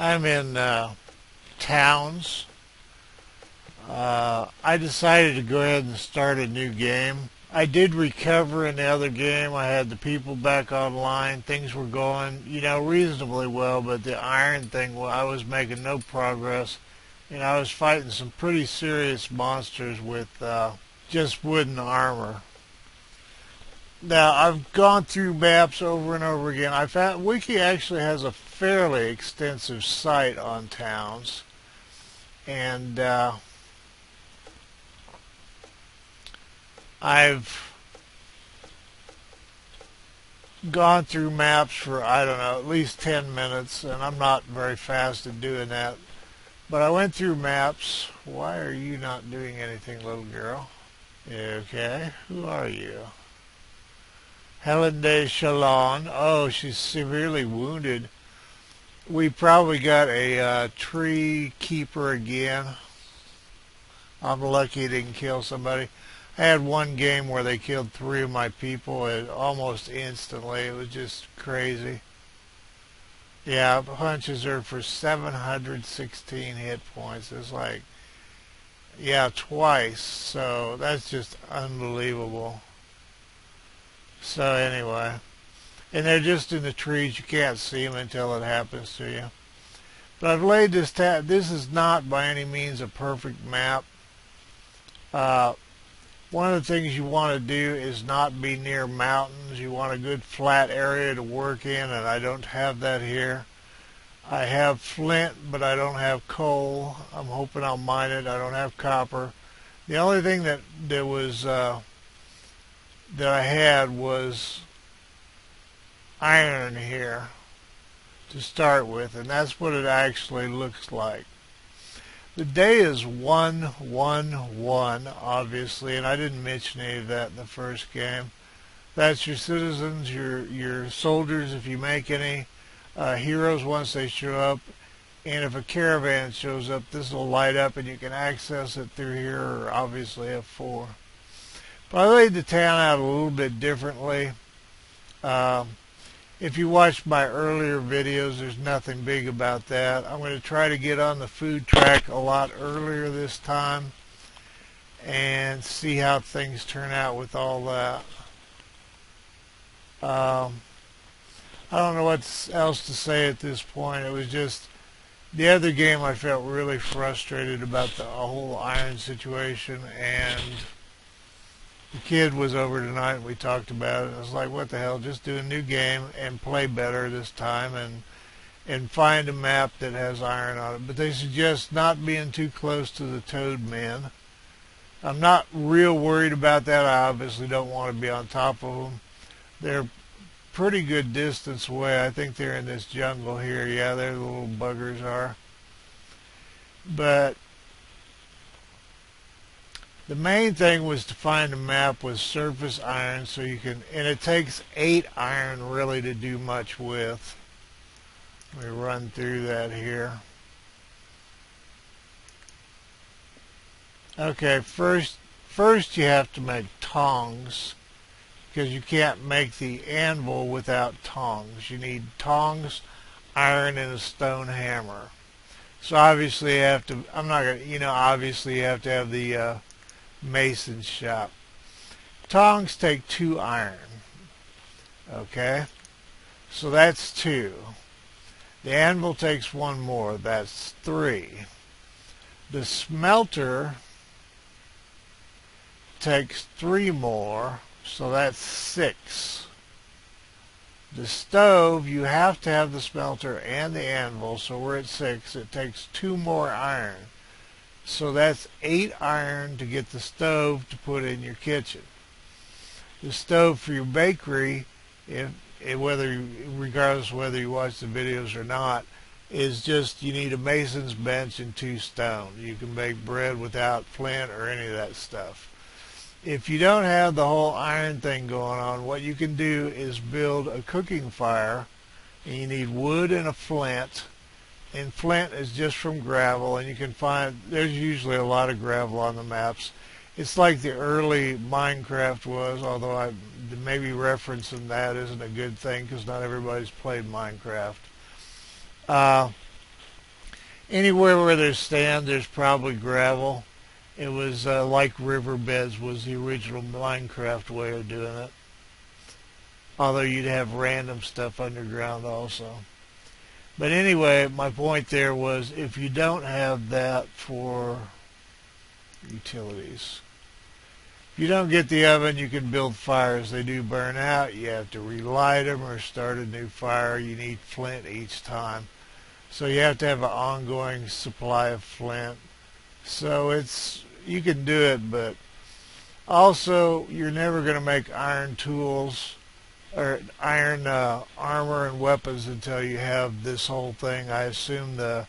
I'm in Towns. I decided to go ahead and start a new game. I did recover in the other game. I had the people back online. Things were going, reasonably well, but the iron thing, well, I was making no progress. I was fighting some pretty serious monsters with just wooden armor. Now, I've gone through maps over and over again. I found Wiki actually has a fairly extensive site on towns, and I've gone through maps for, I don't know, at least 10 minutes, and I'm not very fast at doing that. But I went through maps. Why are you not doing anything, little girl? Okay, who are you? Helen de Chalon. Oh, she's severely wounded. We probably got a tree keeper again. I'm lucky it didn't kill somebody. I had one game where they killed 3 of my people almost instantly. It was just crazy. Yeah, punches her for 716 hit points. It's like, yeah, twice. So that's just unbelievable. So anyway, and they're just in the trees. You can't see them until it happens to you. But I've laid this This is not by any means a perfect map. Uh, One of the things you want to do is not be near mountains. You want a good flat area to work in, and I don't have that here. I have flint, but I don't have coal. I'm hoping I'll mine it. I don't have copper. The only thing that was that I had was iron here to start with, and that's what it actually looks like. The day is 111, obviously, and I didn't mention any of that in the first game. That's your citizens, your soldiers, if you make any, heroes once they show up, and if a caravan shows up, this will light up and you can access it through here, or obviously F4. But I laid the town out a little bit differently. If you watched my earlier videos, there's nothing big about that. I'm going to try to get on the food track a lot earlier this time and see how things turn out with all that. I don't know what else to say at this point. It was just the other game I felt really frustrated about the whole iron situation, and the kid was over tonight and we talked about it. I was like, what the hell, just do a new game and play better this time and find a map that has iron on it. But they suggest not being too close to the toad men. I'm not real worried about that. I obviously don't want to be on top of them. They're pretty good distance away. I think they're in this jungle here. Yeah, there the little buggers are. But the main thing was to find a map with surface iron so you can, and it takes 8 iron really to do much with. Let me run through that here. Okay, first you have to make tongs, because you can't make the anvil without tongs. You need tongs, iron, and a stone hammer. So obviously you have to, I'm not going to, obviously you have to have the mason's shop. Tongs take 2 iron. Okay, so that's 2. The anvil takes 1 more. That's 3. The smelter takes 3 more, so that's 6. The stove, you have to have the smelter and the anvil, so we're at 6. It takes 2 more iron. So that's 8 iron to get the stove to put in your kitchen. The stove for your bakery, regardless of whether you watch the videos or not, is just you need a mason's bench and 2 stone. You can bake bread without flint or any of that stuff. If you don't have the whole iron thing going on, what you can do is build a cooking fire, and you need wood and a flint. And flint is just from gravel, and you can find, there's usually a lot of gravel on the maps. It's like the early Minecraft was, although maybe referencing that isn't a good thing because not everybody's played Minecraft. Anywhere where there's sand, there's probably gravel. It was like riverbeds was the original Minecraft way of doing it. Although you'd have random stuff underground also. But anyway, my point there was if you don't have that for utilities, if you don't get the oven, you can build fires. They do burn out. You have to relight them or start a new fire. You need flint each time. So you have to have an ongoing supply of flint. So you can do it, but also you're never going to make iron tools or iron armor and weapons until you have this whole thing. I assume well,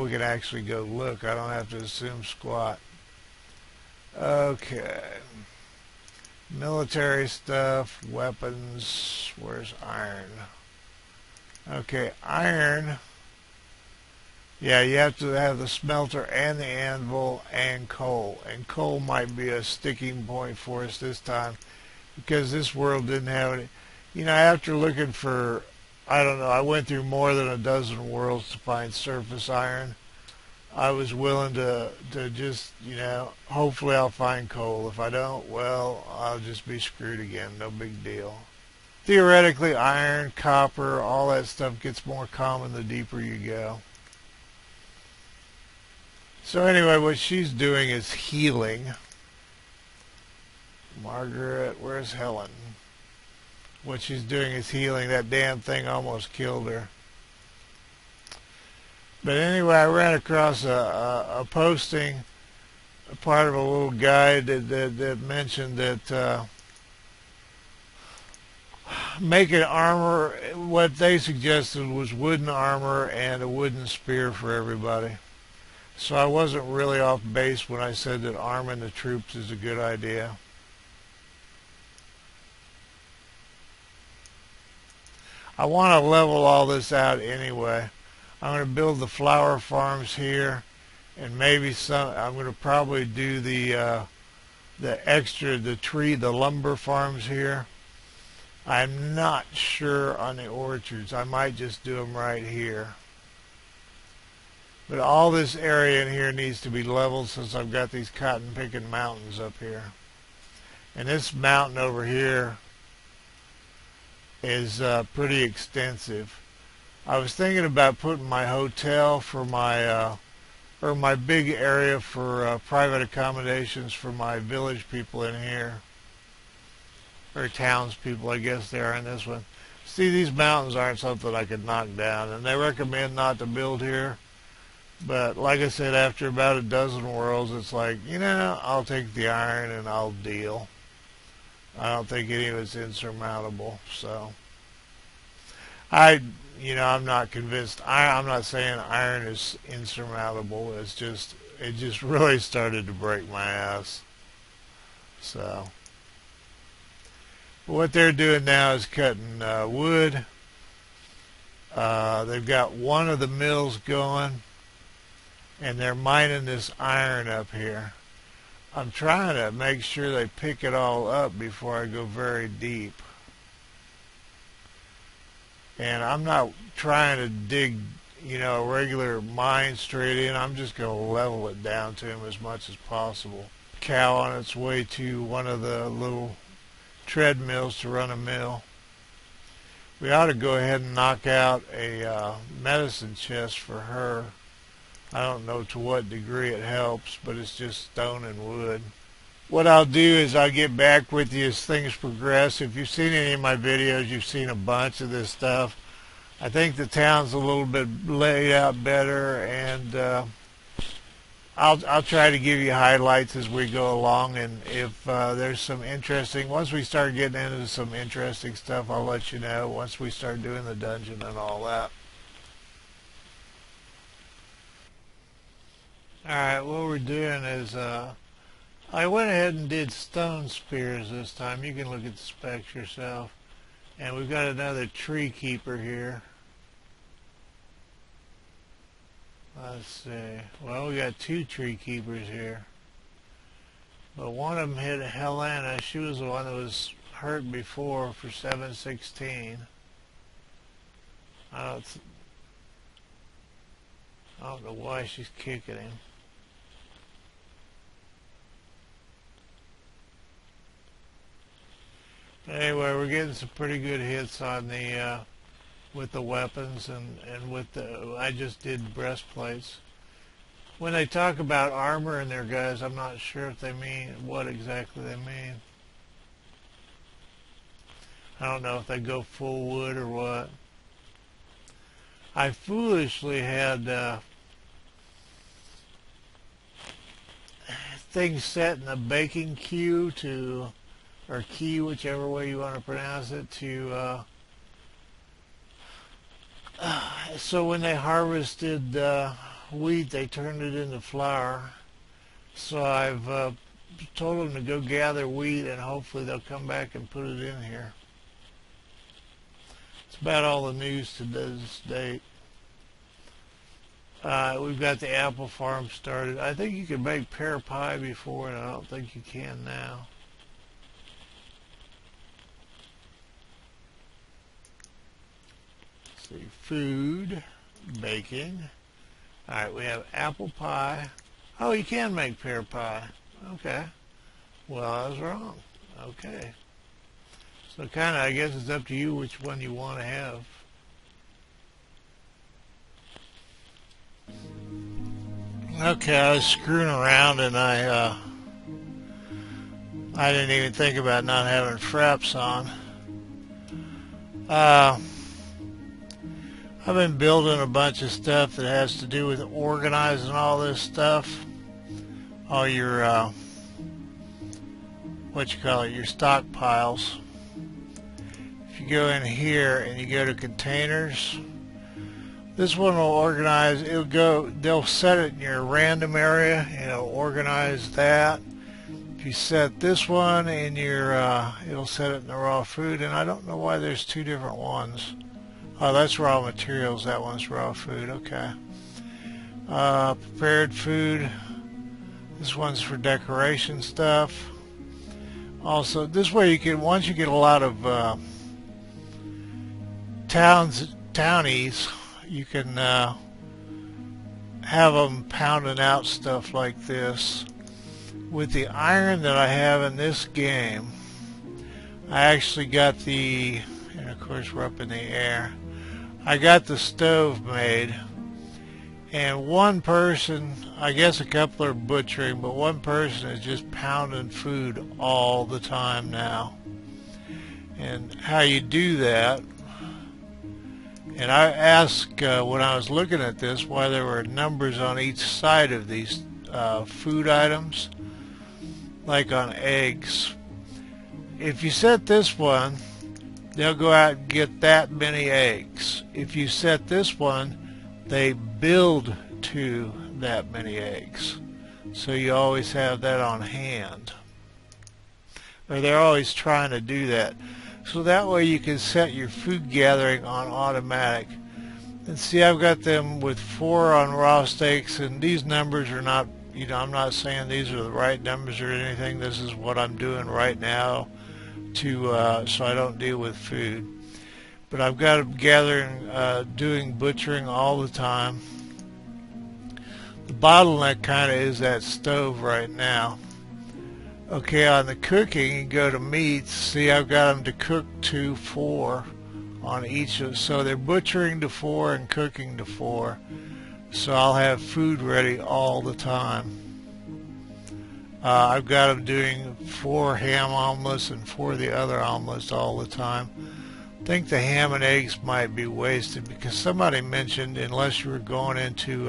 we can actually go look. I don't have to assume squat. Okay. Military stuff, weapons. Where's iron? Okay, iron. Yeah, you have to have the smelter and the anvil and coal. And coal might be a sticking point for us this time because this world didn't have any. You know, after looking for, I don't know, I went through more than a dozen worlds to find surface iron. I was willing to just, hopefully I'll find coal. If I don't, well, I'll just be screwed again. No big deal. Theoretically, iron, copper, all that stuff gets more common the deeper you go. So anyway, what she's doing is healing. Margaret, where's Helen? What she's doing is healing. That damn thing almost killed her. But anyway, I ran across a posting, a part of a little guide that mentioned that making armor, what they suggested was wooden armor and a wooden spear for everybody. So I wasn't really off base when I said that arming the troops is a good idea. I want to level all this out anyway. I'm going to build the flower farms here, and maybe I'm going to probably do the lumber farms here. I'm not sure on the orchards. I might just do them right here. But all this area in here needs to be leveled since I've got these cotton picking mountains up here. And this mountain over here is pretty extensive. I was thinking about putting my hotel for my big area for private accommodations for my village people in here, or townspeople, I guess they are in this one. See, these mountains aren't something I could knock down, and they recommend not to build here. But like I said, after about a dozen worlds, it's like, I'll take the iron and I'll deal. I don't think any of it's insurmountable. So I'm not convinced. I'm not saying iron is insurmountable. It just really started to break my ass. So what they're doing now is cutting wood. They've got one of the mills going, and they're mining this iron up here. I'm trying to make sure they pick it all up before I go very deep. And I'm not trying to dig, a regular mine straight in. I'm just going to level it down to him as much as possible. Cow on its way to one of the little treadmills to run a mill. We ought to go ahead and knock out a medicine chest for her. I don't know to what degree it helps, but it's just stone and wood. What I'll do is I'll get back with you as things progress. If you've seen any of my videos, you've seen a bunch of this stuff. I think the town's a little bit laid out better, and I'll try to give you highlights as we go along. And if there's some interesting, once we start getting into some interesting stuff, I'll let you know once we start doing the dungeon and all that. Alright, what we're doing is I went ahead and did stone spears this time. You can look at the specs yourself. And we've got another tree keeper here. Let's see. Well, we got two tree keepers here. But one of them hit Helena. She was the one that was hurt before for 716. I don't know why she's kicking him. Anyway, we're getting some pretty good hits on the with the weapons and with the. I just did breastplates. When they talk about armor in there, guys, I'm not sure if they mean what exactly they mean. I don't know if they go full wood or what. I foolishly had things set in a baking queue to, or key, whichever way you want to pronounce it, to so when they harvested wheat, they turned it into flour. So I've told them to go gather wheat, and hopefully they'll come back and put it in here. It's about all the news to this date. We've got the apple farm started. I think you could make pear pie before, and I don't think you can now. Let's see, food, baking. All right, we have apple pie. Oh, you can make pear pie. Okay. Well, I was wrong. Okay. So kind of, I guess it's up to you which one you want to have. Okay, I was screwing around and I didn't even think about not having fraps on. I've been building a bunch of stuff that has to do with organizing all this stuff. All your, what you call it, your stockpiles. If you go in here and you go to containers, this one will organize, they'll set it in your random area and it'll organize that. If you set this one in your, it'll set it in the raw food, and I don't know why there's two different ones. Oh, that's raw materials, that one's raw food, okay. Prepared food, this one's for decoration stuff. Also, this way you can, once you get a lot of townies, you can have them pounding out stuff like this. With the iron that I have in this game, I actually got the, and of course we're up in the air, I got the stove made, and one person, I guess a couple are butchering, but one person is just pounding food all the time now. And how you do that, and I asked when I was looking at this why there were numbers on each side of these food items, like on eggs. If you set this one, they'll go out and get that many eggs. If you set this one, they build to that many eggs. So you always have that on hand. Or they're always trying to do that. So that way you can set your food gathering on automatic. And see, I've got them with 4 on raw steaks, and these numbers are not, you know, I'm not saying these are the right numbers or anything. This is what I'm doing right now to so I don't deal with food. But I've got them gathering, doing butchering all the time. The bottleneck kind of is that stove right now. Okay, on the cooking, you go to meats. See, I've got them to cook to 4 on each of, so they're butchering to 4 and cooking to 4. So I'll have food ready all the time. I've got them doing 4 ham omelets and 4 of the other omelets all the time. I think the ham and eggs might be wasted because somebody mentioned unless you were going into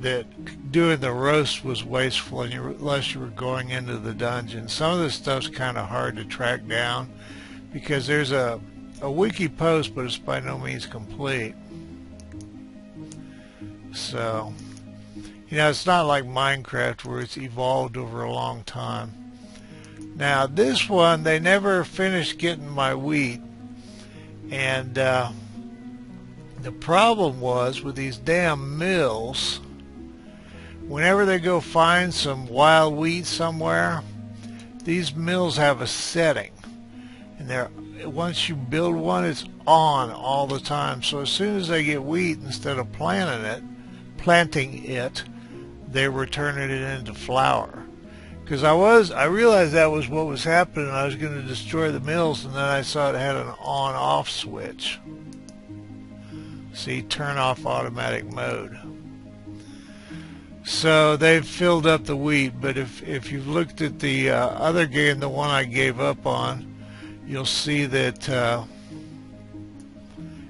that doing the roast was wasteful unless you were going into the dungeon. Some of this stuff's kind of hard to track down because there's a wiki post, but it's by no means complete. So, you know, it's not like Minecraft where it's evolved over a long time. Now, this one, they never finished getting my wheat. And the problem was with these damn mills, whenever they go find some wild wheat somewhere, these mills have a setting. And they're, once you build one, it's on all the time. So as soon as they get wheat, instead of planting it, planting it, they were turning it into flour. Because I realized that was what was happening. I was going to destroy the mills, and then I saw it had an on-off switch. See, turn off automatic mode. So they've filled up the wheat, but if you've looked at the other game, the one I gave up on, you'll see that, and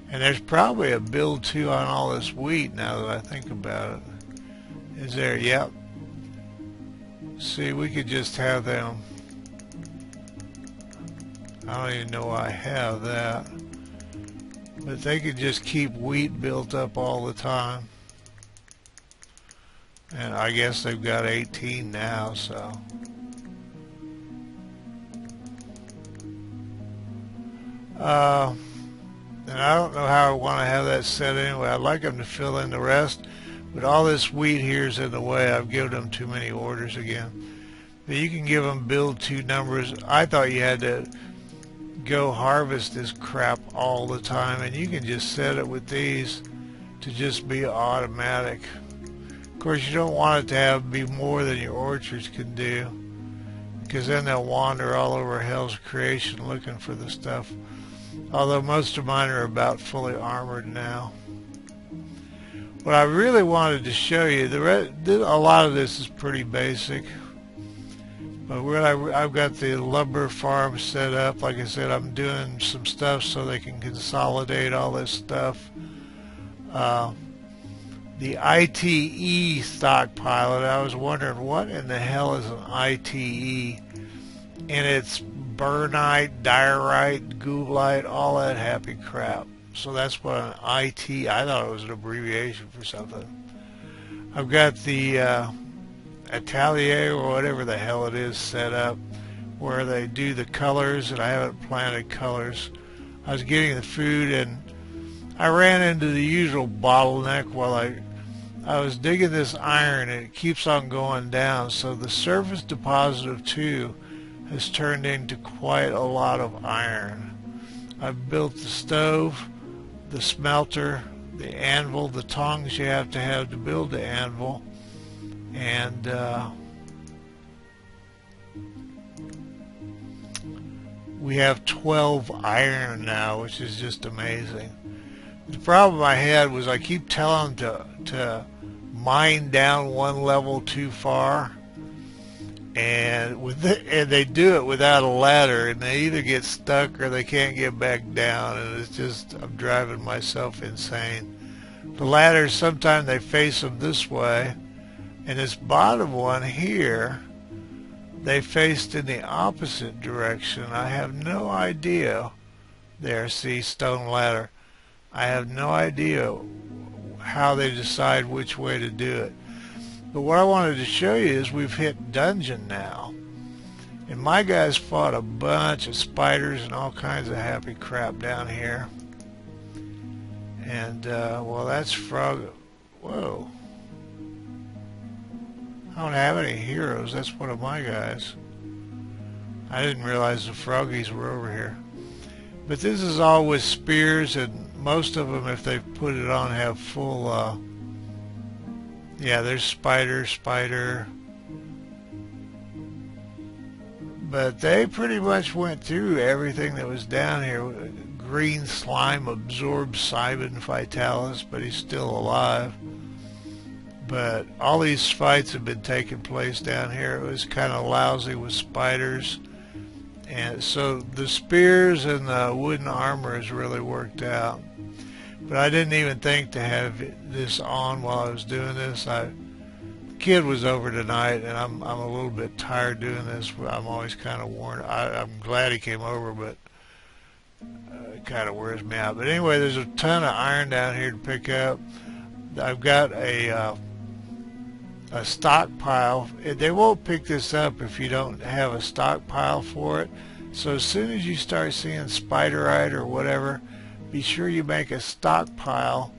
there's probably a build 2 on all this wheat now that I think about it. Is there? Yep. See, we could just have them. I don't even know why I have that. But they could just keep wheat built up all the time. And I guess they've got 18 now, so. And I don't know how I want to have that set anyway. I'd like them to fill in the rest. But all this wheat here is in the way. I've given them too many orders again. But you can give them build 2 numbers. I thought you had to go harvest this crap all the time. And you can just set it with these to just be automatic. Of course, you don't want it to be more than your orchards can do, because then they'll wander all over hell's creation looking for the stuff. Although most of mine are about fully armored now. What I really wanted to show you, a lot of this is pretty basic. But I've got the lumber farm set up. Like I said, I'm doing some stuff so they can consolidate all this stuff. The ITE stockpile, and I was wondering what in the hell is an ITE, and it's burnite, diorite, goulite, all that happy crap. So that's what an IT, I thought it was an abbreviation for something. I've got the atelier or whatever the hell it is set up where they do the colors, and I haven't planted colors. I was getting the food and I ran into the usual bottleneck while I was digging this iron, and it keeps on going down. So the surface deposit of 2 has turned into quite a lot of iron. I've built the stove, the smelter, the anvil, the tongs you have to build the anvil, and we have 12 iron now, which is just amazing. The problem I had was I keep telling them to mine down one level too far, and they do it without a ladder, and they either get stuck or they can't get back down, and it's just, I'm driving myself insane. The ladders, sometimes they face them this way, and this bottom one here, they faced in the opposite direction. I have no idea. There, see, stone ladder. I have no idea how they decide which way to do it. But what I wanted to show you is we've hit dungeon now. And my guys fought a bunch of spiders and all kinds of happy crap down here. And, well, that's frog. Whoa. I don't have any heroes. That's one of my guys. I didn't realize the froggies were over here. But this is all with spears, and most of them, if they put it on, have full, yeah, there's spider. But they pretty much went through everything that was down here. Green slime absorbed Simon Vitalis, but he's still alive. But all these fights have been taking place down here. It was kind of lousy with spiders. And so the spears and the wooden armor has really worked out. But I didn't even think to have this on while I was doing this. The kid was over tonight, and I'm a little bit tired doing this. I'm always kind of worn. I'm glad he came over, but it kind of wears me out. But anyway, there's a ton of iron down here to pick up. I've got a stockpile. They won't pick this up if you don't have a stockpile for it. So as soon as you start seeing spiderite or whatever, be sure you make a stockpile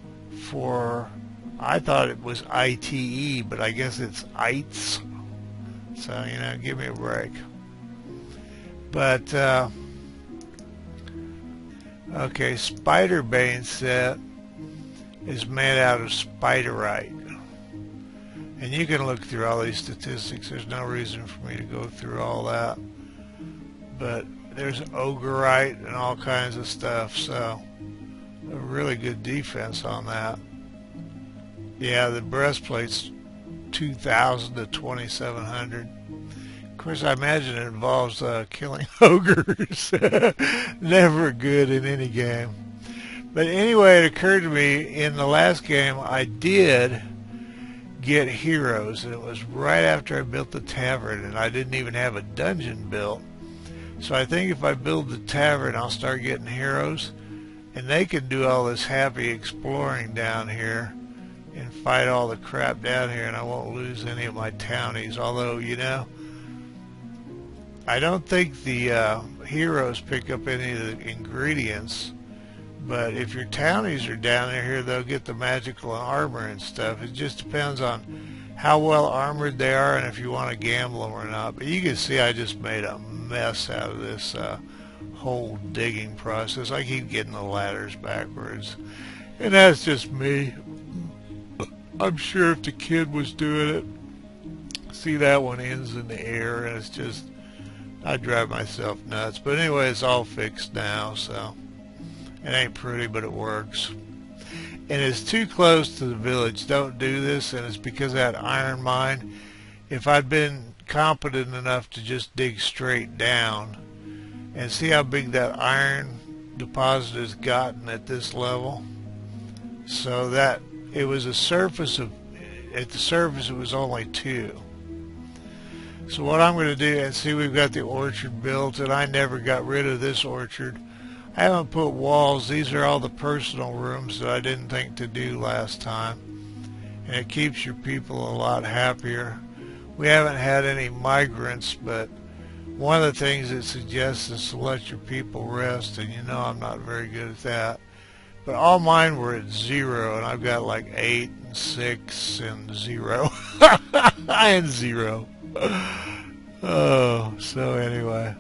for, I thought it was ITE, but I guess it's ITES. So, you know, give me a break. But, okay, spider bane set is made out of spiderite. And you can look through all these statistics. There's no reason for me to go through all that. But there's ogreite and all kinds of stuff, so a really good defense on that. Yeah, the breastplate's 2,000 to 2,700. Of course, I imagine it involves killing ogres. Never good in any game. But anyway, it occurred to me in the last game I did get heroes, and it was right after I built the tavern, and I didn't even have a dungeon built. So I think if I build the tavern, I'll start getting heroes, and they can do all this happy exploring down here and fight all the crap down here, and I won't lose any of my townies. Although, you know, I don't think the heroes pick up any of the ingredients, but if your townies are down here, they'll get the magical armor and stuff. It just depends on how well armored they are and if you want to gamble them or not. But you can see I just made a mess out of this whole digging process. I keep getting the ladders backwards, and that's just me. I'm sure if the kid was doing it, see, that one ends in the air, and it's just, I drive myself nuts. But anyway, it's all fixed now, so it ain't pretty, but it works. And it's too close to the village. Don't do this, and it's because of that iron mine. If I'd been competent enough to just dig straight down, and see how big that iron deposit has gotten at this level, so that it was a surface of, at the surface it was only 2. So what I'm going to do, and see, we've got the orchard built, and I never got rid of this orchard. I haven't put walls. These are all the personal rooms that I didn't think to do last time, and it keeps your people a lot happier. We haven't had any migrants, but one of the things it suggests is to let your people rest, and you know I'm not very good at that. But all mine were at 0, and I've got like 8 and 6 and 0. And 0. Oh, so anyway.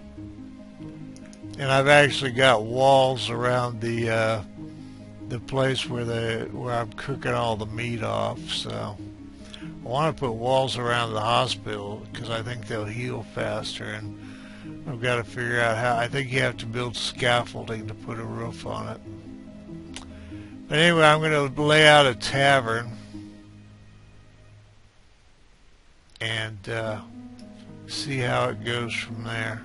And I've actually got walls around the place where I'm cooking all the meat off. So I want to put walls around the hospital because I think they'll heal faster. And I've got to figure out how. I think you have to build scaffolding to put a roof on it. But anyway, I'm going to lay out a tavern and see how it goes from there.